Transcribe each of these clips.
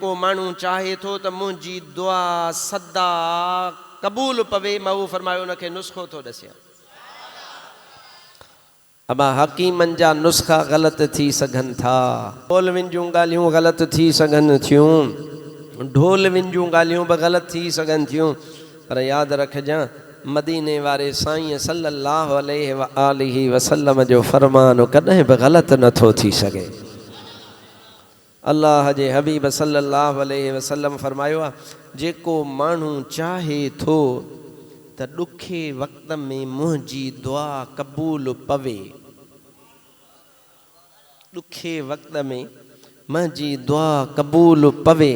जेको माण्हू चाहे थो त मुंहिंजी दुआ सदा क़बूल पवे, मां उहो फरमायो उनखे नुस्ख़ो थो ॾसियां। अबा हकीमनि जा नुस्ख़ा ग़लति थी सघनि था, ढोलविन जूं ॻाल्हियूं ग़लति थी सघनि थियूं, ढोलविन जूं ॻाल्हियूं बि ग़लति थी सघनि थियूं, पर यादि रखजां मदीने वारे साईं सल्लल्लाहु अलैहि वसल्लम जो फरमान कॾहिं बि ग़लति नथो थी सघे। अल्लाह जे हबीब सल्लल्लाहु अलैहि वसल्लम फरमायो आहे, जेको माण्हू चाहे थो त ॾुखे वक़्त में मुंहिंजी दुआ क़बूल पवे, ॾुखे वक़्त में मुंहिंजी दुआ क़बूल पवे,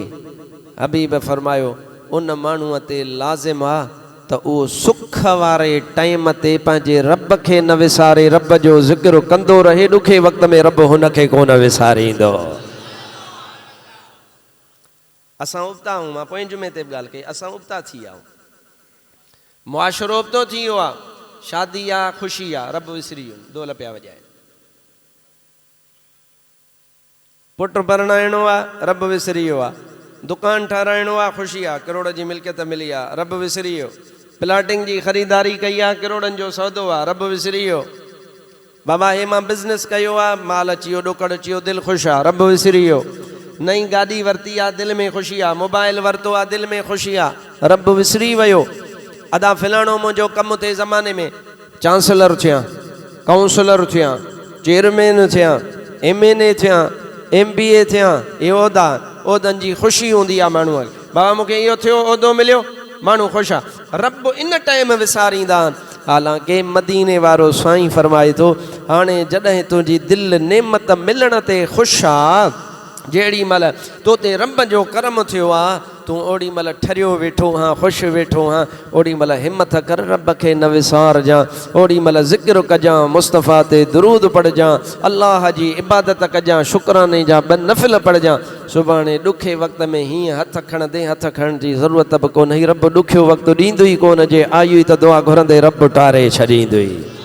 हबीब फरमायो उन माण्हूअ ते लाज़िम आहे त उहो सुख वारे टाइम ते पंहिंजे रब खे न विसारे, रब जो ज़िक्र कंदो रहे, ॾुखे वक़्त में रब हुनखे कोन विसारींदो। असां उबता आहियूं, मां पोइ जुमे ते बि ॻाल्हि कई, असां उबता थी विया आहियूं, मुआशिरो उबतो थी वियो आहे, शादी आहे ख़ुशी आहे, रब विसरी वियो, दोल पिया वॼाए, पुटु परणाइणो आहे रब विसरी वियो आहे, दुकानु ठाराइणो आहे ख़ुशी आहे, करोड़ जी मिल्कियत मिली आहे, रब विसरी वियो, प्लाटिंग जी ख़रीदारी कई आहे, करोड़नि जो सौदो आहे, रब विसरी वियो, बाबा हे मां बिज़नेस कयो आहे, माल अची वियो, ॾोकड़ अची वियो, दिलि ख़ुशि आहे, रब विसरी वियो, नई गाॾी वरिती आहे, दिलि में ख़ुशी आहे, मोबाइल वरितो आहे, दिलि में ख़ुशी आहे, रब विसरी वियो। अदा फिलाणो मुंहिंजो कमु थिए ज़माने में चांसलर थियां, काउंसलर थियां, चेयरमैन थियां, MNA थियां, MBA थियां, इहे उहिदनि जी ख़ुशी हूंदी आहे माण्हूअ खे, बाबा मूंखे इहो थियो, उहिदो मिलियो, माण्हू ख़ुशि आहे, रब इन टाइम विसारींदा आहिनि। हालांकि मदीने वारो साईं फरमाए थो, हाणे जॾहिं तुंहिंजी दिलि नेमत मिलण ते ख़ुशि आहे, जेड़ी महिल तो ते रब जो करम थियो आहे, तूं ओड़ी महिल ठरियो वेठो हाँ, ख़ुशि वेठो हाँ, ओड़ी महिल हिम्मत कर रब खे न विसारजां, ओड़ी महिल ज़िक्र कजां, मुस्तफ़ा ते दुरूद पढ़जां, अल्लाह जी इबादत कजां, शुक्राने जा ॿ नफ़िल पढ़जां। सुभाणे ॾुखे वक़्त में हीअं हथ खणंदे, हथ खणण जी ज़रूरत बि कोन्हे, रब ॾुखियो वक़्तु ॾींदो ई कोन, जे आयु त दुआ घुरंदे रब टारे छॾींदो ई।